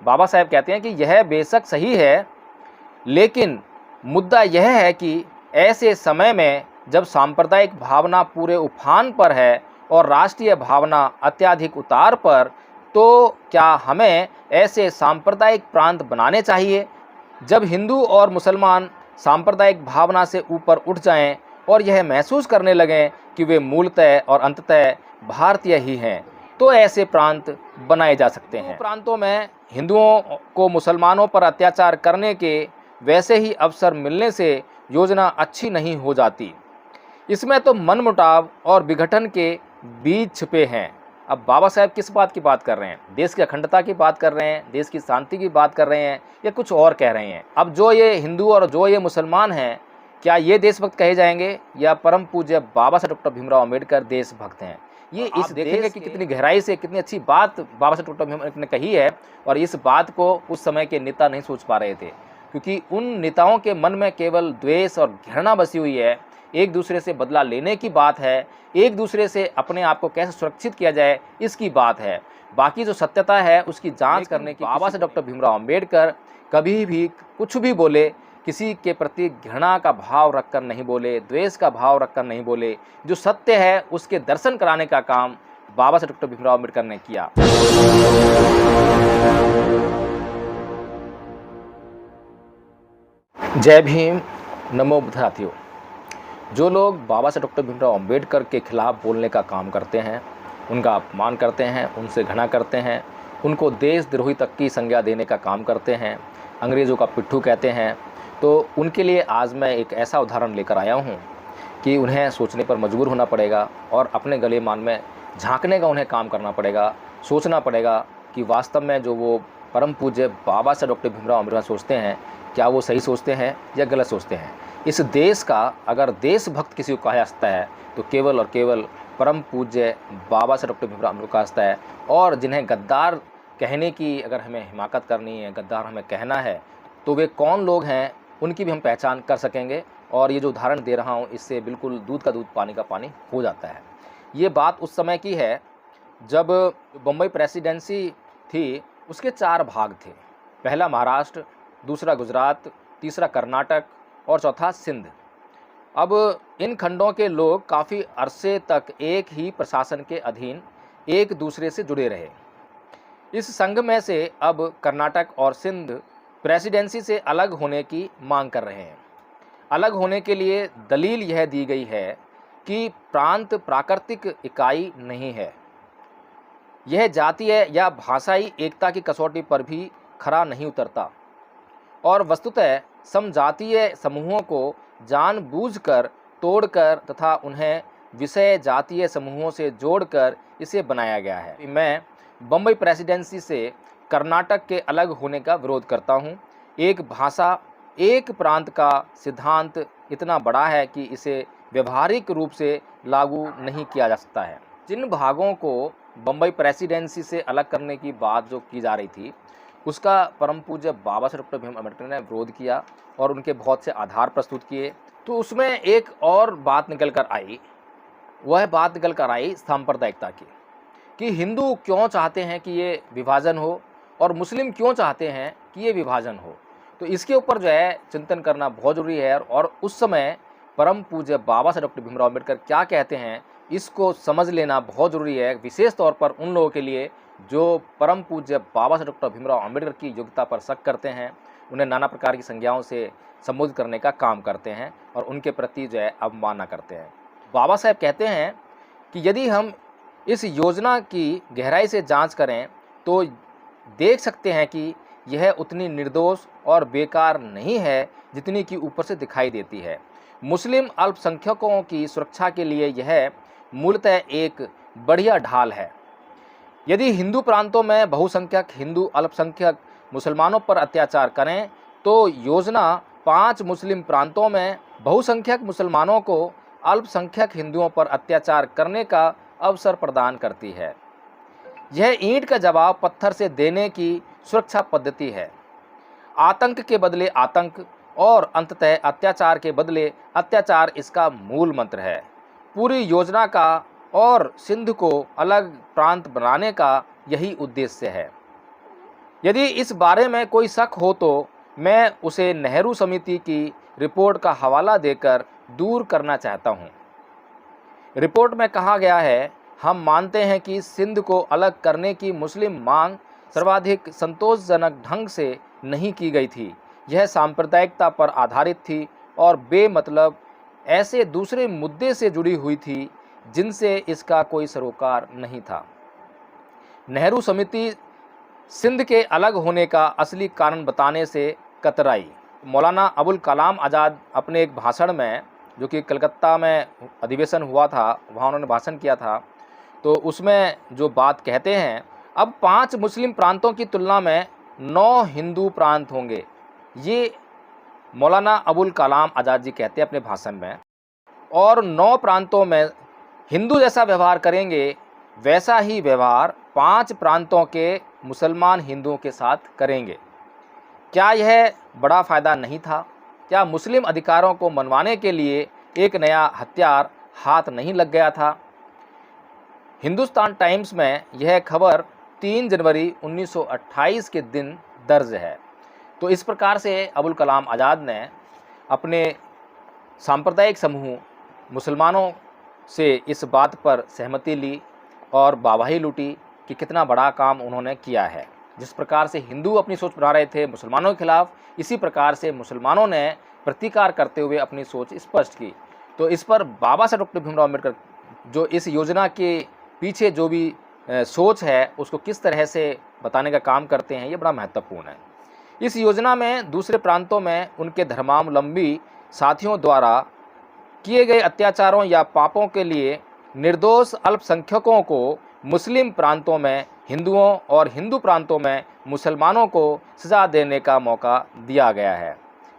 बाबा साहेब कहते हैं कि यह बेशक सही है, लेकिन मुद्दा यह है कि ऐसे समय में जब सांप्रदायिक भावना पूरे उफान पर है और राष्ट्रीय भावना अत्यधिक उतार पर, तो क्या हमें ऐसे सांप्रदायिक प्रांत बनाने चाहिए जब हिंदू और मुसलमान सांप्रदायिक भावना से ऊपर उठ जाएं और यह महसूस करने लगें कि वे मूलतः और अंततः भारतीय ही हैं, तो ऐसे प्रांत बनाए जा सकते हैं। प्रांतों में हिंदुओं को मुसलमानों पर अत्याचार करने के वैसे ही अवसर मिलने से योजना अच्छी नहीं हो जाती। इसमें तो मनमुटाव और विघटन के बीज छिपे हैं। अब बाबा साहेब किस बात की बात कर रहे हैं? देश की अखंडता की बात कर रहे हैं, देश की शांति की बात कर रहे हैं, या कुछ और कह रहे हैं? अब जो ये हिंदू और जो ये मुसलमान हैं, क्या ये देशभक्त कहे जाएंगे या परम पूज्य बाबा साहेब डॉक्टर भीमराव अम्बेडकर देशभक्त हैं? ये इस देखेंगे कि कितनी गहराई से, कितनी अच्छी बात बाबा साहेब डॉक्टर भीमराव ने कही है, और इस बात को उस समय के नेता नहीं सोच पा रहे थे, क्योंकि उन नेताओं के मन में केवल द्वेष और घृणा बसी हुई है। एक दूसरे से बदला लेने की बात है, एक दूसरे से अपने आप को कैसे सुरक्षित किया जाए इसकी बात है। बाकी जो सत्यता है उसकी जांच करने की बाबा साहेब डॉक्टर भीमराव अम्बेडकर कभी भी कुछ भी बोले, किसी के प्रति घृणा का भाव रखकर नहीं बोले, द्वेष का भाव रखकर नहीं बोले। जो सत्य है उसके दर्शन कराने का काम बाबा साहेब डॉक्टर भीमराव अम्बेडकर ने किया। जय भीम, नमो बुद्धाथियों। जो लोग बाबा साहेब डॉक्टर भीमराव अम्बेडकर के खिलाफ बोलने का काम करते हैं, उनका अपमान करते हैं, उनसे घृणा करते हैं, उनको देशद्रोही तक की संज्ञा देने का काम करते हैं, अंग्रेज़ों का पिट्ठू कहते हैं, तो उनके लिए आज मैं एक ऐसा उदाहरण लेकर आया हूँ कि उन्हें सोचने पर मजबूर होना पड़ेगा और अपने गले मान में झांकने का उन्हें काम करना पड़ेगा। सोचना पड़ेगा कि वास्तव में जो वो परम पूज्य बाबा साहेब डॉक्टर भीमराव अम्बेडकर सोचते हैं, क्या वो सही सोचते हैं या गलत सोचते हैं। इस देश का अगर देशभक्त किसी को कहा जा सकता है तो केवल और केवल परम पूज्य बाबा साहेब डॉक्टर भीमराव अम्बेडकर कहा जाता है। और जिन्हें गद्दार कहने की अगर हमें हिमाकत करनी है, गद्दार हमें कहना है, तो वे कौन लोग हैं उनकी भी हम पहचान कर सकेंगे। और ये जो उदाहरण दे रहा हूँ इससे बिल्कुल दूध का दूध पानी का पानी हो जाता है। ये बात उस समय की है जब बम्बई प्रेसिडेंसी थी, उसके 4 भाग थे। पहला महाराष्ट्र, दूसरा गुजरात, तीसरा कर्नाटक और चौथा सिंध। अब इन खंडों के लोग काफ़ी अरसे तक एक ही प्रशासन के अधीन एक दूसरे से जुड़े रहे। इस संघ में से अब कर्नाटक और सिंध प्रेसिडेंसी से अलग होने की मांग कर रहे हैं। अलग होने के लिए दलील यह दी गई है कि प्रांत प्राकृतिक इकाई नहीं है, यह जातीय या भाषाई एकता की कसौटी पर भी खरा नहीं उतरता, और वस्तुतः समजातीय समूहों को जानबूझकर तोड़कर तथा उन्हें विषय जातीय समूहों से जोड़कर इसे बनाया गया है। मैं बम्बई प्रेसिडेंसी से कर्नाटक के अलग होने का विरोध करता हूँ। एक भाषा, एक प्रांत का सिद्धांत इतना बड़ा है कि इसे व्यवहारिक रूप से लागू नहीं किया जा सकता है। जिन भागों को बम्बई प्रेसिडेंसी से अलग करने की बात जो की जा रही थी, उसका परम पूज्य बाबा साहेब डॉक्टर भीमराव अम्बेडकर ने विरोध किया और उनके बहुत से आधार प्रस्तुत किए। तो उसमें एक और बात निकल कर आई, वह बात निकल कर आई सांप्रदायिकता की, कि हिंदू क्यों चाहते हैं कि ये विभाजन हो और मुस्लिम क्यों चाहते हैं कि ये विभाजन हो। तो इसके ऊपर जो है चिंतन करना बहुत ज़रूरी है। और उस समय परम पूज्य बाबा साहेब डॉक्टर भीमराव अम्बेडकर क्या कहते हैं, इसको समझ लेना बहुत ज़रूरी है, विशेष तौर पर उन लोगों के लिए जो परम पूज्य बाबा साहेब डॉक्टर भीमराव अम्बेडकर की योग्यता पर शक करते हैं, उन्हें नाना प्रकार की संज्ञाओं से संबोधित करने का काम करते हैं और उनके प्रति जो है अवमानना करते हैं। बाबा साहेब कहते हैं कि यदि हम इस योजना की गहराई से जांच करें तो देख सकते हैं कि यह उतनी निर्दोष और बेकार नहीं है जितनी कि ऊपर से दिखाई देती है। मुस्लिम अल्पसंख्यकों की सुरक्षा के लिए यह मूलतः एक बढ़िया ढाल है। यदि हिंदू प्रांतों में बहुसंख्यक हिंदू अल्पसंख्यक मुसलमानों पर अत्याचार करें तो योजना 5 मुस्लिम प्रांतों में बहुसंख्यक मुसलमानों को अल्पसंख्यक हिंदुओं पर अत्याचार करने का अवसर प्रदान करती है। यह ईंट का जवाब पत्थर से देने की सुरक्षा पद्धति है। आतंक के बदले आतंक और अंततः अत्याचार के बदले अत्याचार इसका मूल मंत्र है। पूरी योजना का और सिंध को अलग प्रांत बनाने का यही उद्देश्य है। यदि इस बारे में कोई शक हो तो मैं उसे नेहरू समिति की रिपोर्ट का हवाला देकर दूर करना चाहता हूँ। रिपोर्ट में कहा गया है, हम मानते हैं कि सिंध को अलग करने की मुस्लिम मांग सर्वाधिक संतोषजनक ढंग से नहीं की गई थी। यह सांप्रदायिकता पर आधारित थी और बेमतलब ऐसे दूसरे मुद्दे से जुड़ी हुई थी जिनसे इसका कोई सरोकार नहीं था। नेहरू समिति सिंध के अलग होने का असली कारण बताने से कतराई। मौलाना अबुल कलाम आज़ाद अपने एक भाषण में, जो कि कलकत्ता में अधिवेशन हुआ था, वहाँ उन्होंने भाषण किया था, तो उसमें जो बात कहते हैं, अब 5 मुस्लिम प्रांतों की तुलना में 9 हिंदू प्रांत होंगे। ये मौलाना अबुल कलाम आज़ाद जी कहते हैं अपने भाषण में। और 9 प्रांतों में हिंदू जैसा व्यवहार करेंगे, वैसा ही व्यवहार 5 प्रांतों के मुसलमान हिंदुओं के साथ करेंगे। क्या यह बड़ा फ़ायदा नहीं था? क्या मुस्लिम अधिकारों को मनवाने के लिए एक नया हथियार हाथ नहीं लग गया था? हिंदुस्तान टाइम्स में यह खबर 3 जनवरी 1928 के दिन दर्ज है। तो इस प्रकार से अबुल कलाम आज़ाद ने अपने सांप्रदायिक समूह मुसलमानों से इस बात पर सहमति ली और वाहवाही लूटी कि कितना बड़ा काम उन्होंने किया है। जिस प्रकार से हिंदू अपनी सोच बढ़ा रहे थे मुसलमानों के खिलाफ, इसी प्रकार से मुसलमानों ने प्रतिकार करते हुए अपनी सोच स्पष्ट की। तो इस पर बाबा साहब डॉक्टर भीमराव अम्बेडकर जो इस योजना के पीछे जो भी सोच है उसको किस तरह से बताने का काम करते हैं, ये बड़ा महत्वपूर्ण है। इस योजना में दूसरे प्रांतों में उनके धर्मावलंबी साथियों द्वारा किए गए अत्याचारों या पापों के लिए निर्दोष अल्पसंख्यकों को मुस्लिम प्रांतों में हिंदुओं और हिंदू प्रांतों में मुसलमानों को सज़ा देने का मौका दिया गया है।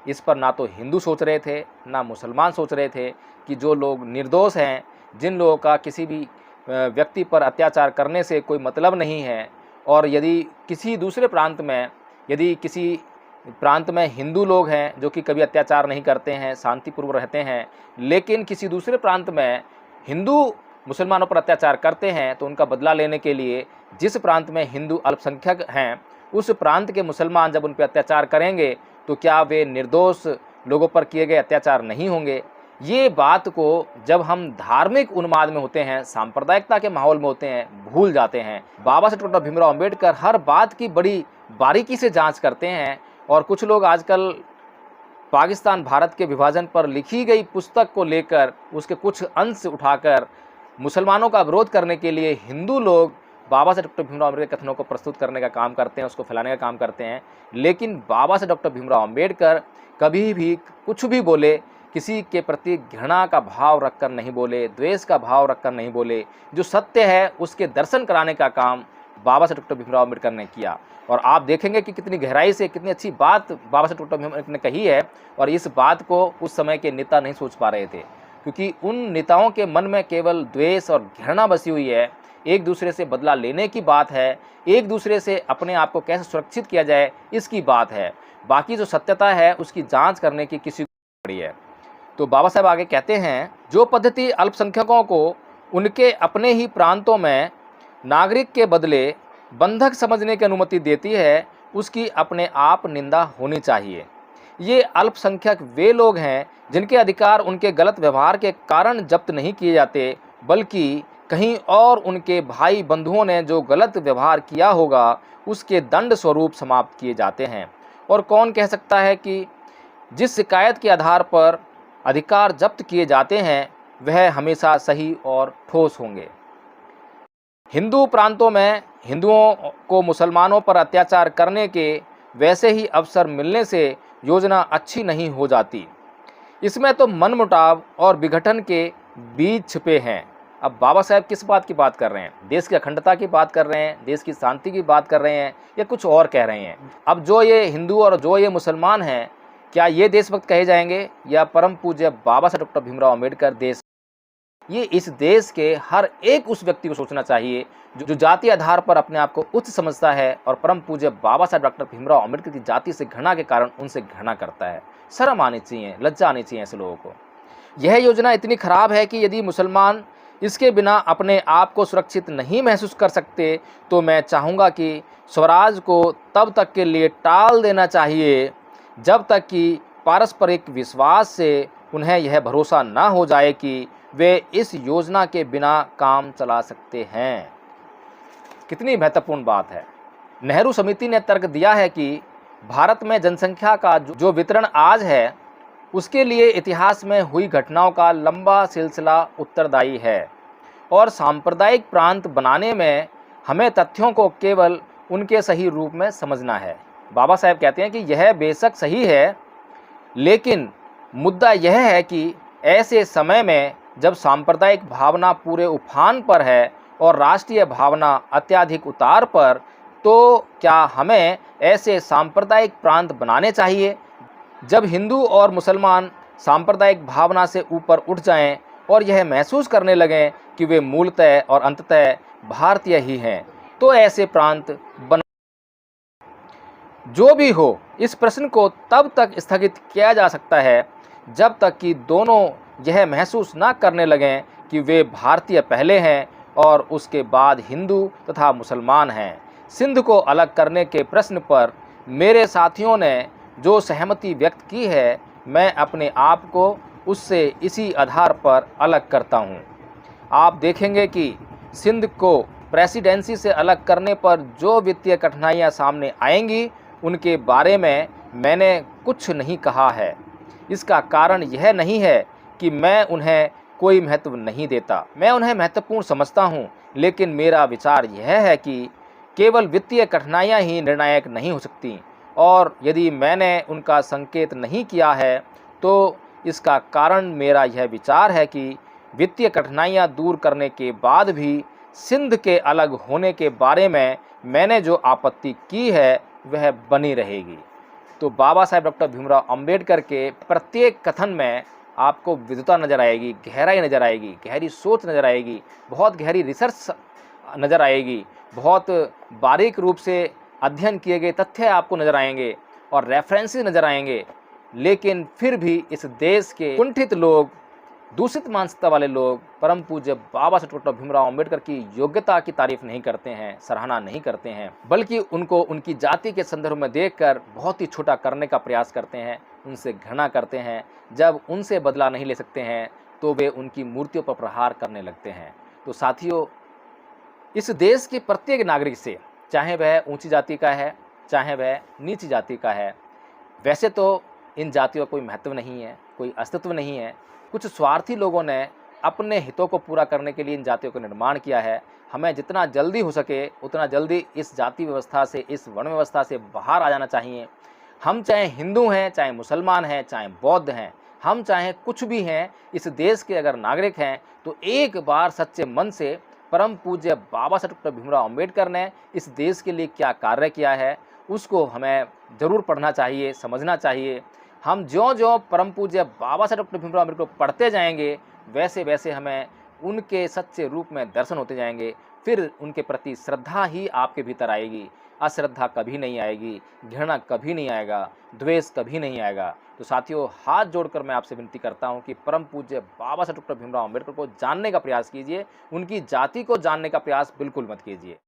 इस पर ना तो हिंदू सोच रहे थे, ना मुसलमान सोच रहे थे कि जो लोग निर्दोष हैं, जिन लोगों का किसी भी व्यक्ति पर अत्याचार करने से कोई मतलब नहीं है, और यदि किसी दूसरे प्रांत में, यदि किसी प्रांत में हिंदू लोग हैं जो कि कभी अत्याचार नहीं करते हैं, शांतिपूर्वक रहते हैं, लेकिन किसी दूसरे प्रांत में हिंदू मुसलमानों पर अत्याचार करते हैं, तो उनका बदला लेने के लिए जिस प्रांत में हिंदू अल्पसंख्यक हैं, उस प्रांत के मुसलमान जब उन पर अत्याचार करेंगे तो क्या वे निर्दोष लोगों पर किए गए अत्याचार नहीं होंगे? ये बात को जब हम धार्मिक उन्माद में होते हैं, सांप्रदायिकता के माहौल में होते हैं, भूल जाते हैं। बाबा साहब डॉक्टर भीमराव अम्बेडकर हर बात की बड़ी बारीकी से जांच करते हैं, और कुछ लोग आजकल पाकिस्तान भारत के विभाजन पर लिखी गई पुस्तक को लेकर उसके कुछ अंश उठाकर मुसलमानों का विरोध करने के लिए हिंदू लोग बाबा साहब डॉक्टर भीमराव अम्बेडकर के कथनों को प्रस्तुत करने का काम करते हैं, उसको फैलाने का काम करते हैं। लेकिन बाबा साहब डॉक्टर भीमराव अम्बेडकर कभी भी कुछ भी बोले, किसी के प्रति घृणा का भाव रखकर नहीं बोले, द्वेष का भाव रखकर नहीं बोले। जो सत्य है उसके दर्शन कराने का काम बाबा साहब डॉक्टर भीमराव अम्बेडकर ने किया। और आप देखेंगे कि कितनी गहराई से, कितनी अच्छी बात बाबा साहब डॉक्टर भीमराव अम्बेडकर ने कही है, और इस बात को उस समय के नेता नहीं सोच पा रहे थे, क्योंकि उन नेताओं के मन में केवल द्वेष और घृणा बसी हुई है। एक दूसरे से बदला लेने की बात है, एक दूसरे से अपने आप को कैसे सुरक्षित किया जाए इसकी बात है। बाकी जो सत्यता है उसकी जांच करने की किसी को पड़ी है। तो बाबा साहब आगे कहते हैं, जो पद्धति अल्पसंख्यकों को उनके अपने ही प्रांतों में नागरिक के बदले बंधक समझने की अनुमति देती है, उसकी अपने आप निंदा होनी चाहिए। ये अल्पसंख्यक वे लोग हैं जिनके अधिकार उनके गलत व्यवहार के कारण जब्त नहीं किए जाते, बल्कि कहीं और उनके भाई बंधुओं ने जो गलत व्यवहार किया होगा उसके दंड स्वरूप समाप्त किए जाते हैं। और कौन कह सकता है कि जिस शिकायत के आधार पर अधिकार जब्त किए जाते हैं वह हमेशा सही और ठोस होंगे। हिंदू प्रांतों में हिंदुओं को मुसलमानों पर अत्याचार करने के वैसे ही अवसर मिलने से योजना अच्छी नहीं हो जाती। इसमें तो मनमुटाव और विघटन के बीज छिपे हैं। अब बाबा साहब किस बात की बात कर रहे हैं? देश की अखंडता की बात कर रहे हैं, देश की शांति की बात कर रहे हैं, या कुछ और कह रहे हैं? अब जो ये हिंदू और जो ये मुसलमान हैं, क्या ये देशभक्त कहे जाएंगे, या परम पूज्य बाबा साहब डॉक्टर भीमराव अम्बेडकर देश? ये इस देश के हर एक उस व्यक्ति को सोचना चाहिए जो जाति आधार पर अपने आप को उच्च समझता है और परम पूज्य बाबा साहब डॉक्टर भीमराव अम्बेडकर की जाति से घृणा के कारण उनसे घृणा करता है। शर्म आनी चाहिए, लज्जा आनी चाहिए ऐसे लोगों को। यह योजना इतनी खराब है कि यदि मुसलमान इसके बिना अपने आप को सुरक्षित नहीं महसूस कर सकते, तो मैं चाहूँगा कि स्वराज को तब तक के लिए टाल देना चाहिए जब तक कि पारस्परिक विश्वास से उन्हें यह भरोसा ना हो जाए कि वे इस योजना के बिना काम चला सकते हैं। कितनी महत्वपूर्ण बात है। नेहरू समिति ने तर्क दिया है कि भारत में जनसंख्या का जो वितरण आज है, उसके लिए इतिहास में हुई घटनाओं का लंबा सिलसिला उत्तरदायी है और सांप्रदायिक प्रांत बनाने में हमें तथ्यों को केवल उनके सही रूप में समझना है। बाबा साहेब कहते हैं कि यह बेशक सही है, लेकिन मुद्दा यह है कि ऐसे समय में जब सांप्रदायिक भावना पूरे उफान पर है और राष्ट्रीय भावना अत्यधिक उतार पर, तो क्या हमें ऐसे सांप्रदायिक प्रांत बनाने चाहिए जब हिंदू और मुसलमान सांप्रदायिक भावना से ऊपर उठ जाएं और यह महसूस करने लगें कि वे मूलतः और अंततः भारतीय ही हैं, तो ऐसे प्रांत बन। जो भी हो, इस प्रश्न को तब तक स्थगित किया जा सकता है जब तक कि दोनों यह महसूस ना करने लगें कि वे भारतीय पहले हैं और उसके बाद हिंदू तथा मुसलमान हैं। सिंध को अलग करने के प्रश्न पर मेरे साथियों ने जो सहमति व्यक्त की है, मैं अपने आप को उससे इसी आधार पर अलग करता हूँ। आप देखेंगे कि सिंध को प्रेसिडेंसी से अलग करने पर जो वित्तीय कठिनाइयाँ सामने आएंगी, उनके बारे में मैंने कुछ नहीं कहा है। इसका कारण यह नहीं है कि मैं उन्हें कोई महत्व नहीं देता, मैं उन्हें महत्वपूर्ण समझता हूँ, लेकिन मेरा विचार यह है कि केवल वित्तीय कठिनाइयाँ ही निर्णायक नहीं हो सकती, और यदि मैंने उनका संकेत नहीं किया है तो इसका कारण मेरा यह विचार है कि वित्तीय कठिनाइयाँ दूर करने के बाद भी सिंध के अलग होने के बारे में मैंने जो आपत्ति की है वह बनी रहेगी। तो बाबा साहेब डॉक्टर भीमराव अंबेडकर के प्रत्येक कथन में आपको विद्वता नज़र आएगी, गहराई नज़र आएगी, गहरी सोच नज़र आएगी, बहुत गहरी रिसर्च नज़र आएगी, बहुत बारीक रूप से अध्ययन किए गए तथ्य आपको नज़र आएंगे और रेफरेंसेस नज़र आएंगे। लेकिन फिर भी इस देश के कुंठित लोग, दूषित मानसिकता वाले लोग परम पूज्य बाबा साहेब डॉक्टर भीमराव अंबेडकर की योग्यता की तारीफ नहीं करते हैं, सराहना नहीं करते हैं, बल्कि उनको उनकी जाति के संदर्भ में देखकर बहुत ही छोटा करने का प्रयास करते हैं, उनसे घृणा करते हैं। जब उनसे बदला नहीं ले सकते हैं तो वे उनकी मूर्तियों पर प्रहार करने लगते हैं। तो साथियों, इस देश के प्रत्येक नागरिक से, चाहे वह ऊंची जाति का है, चाहे वह नीची जाति का है, वैसे तो इन जातियों का कोई महत्व नहीं है, कोई अस्तित्व नहीं है। कुछ स्वार्थी लोगों ने अपने हितों को पूरा करने के लिए इन जातियों का निर्माण किया है। हमें जितना जल्दी हो सके उतना जल्दी इस जाति व्यवस्था से, इस वर्ण व्यवस्था से बाहर आ जाना चाहिए। हम चाहे हिंदू हैं, चाहे मुसलमान हैं, चाहे बौद्ध हैं, हम चाहे कुछ भी हैं, इस देश के अगर नागरिक हैं, तो एक बार सच्चे मन से परम पूज्य बाबा साहेब डॉक्टर भीमराव अंबेडकर ने इस देश के लिए क्या कार्य किया है, उसको हमें ज़रूर पढ़ना चाहिए, समझना चाहिए। हम ज्यों-ज्यों परम पूज्य बाबा साहेब डॉक्टर भीमराव अंबेडकर को पढ़ते जाएंगे, वैसे वैसे हमें उनके सच्चे रूप में दर्शन होते जाएंगे। फिर उनके प्रति श्रद्धा ही आपके भीतर आएगी, अश्रद्धा कभी नहीं आएगी, घृणा कभी नहीं आएगा, द्वेष कभी नहीं आएगा। तो साथियों, हाथ जोड़कर मैं आपसे विनती करता हूं कि परम पूज्य बाबा साहेब डॉक्टर भीमराव अंबेडकर को जानने का प्रयास कीजिए, उनकी जाति को जानने का प्रयास बिल्कुल मत कीजिए।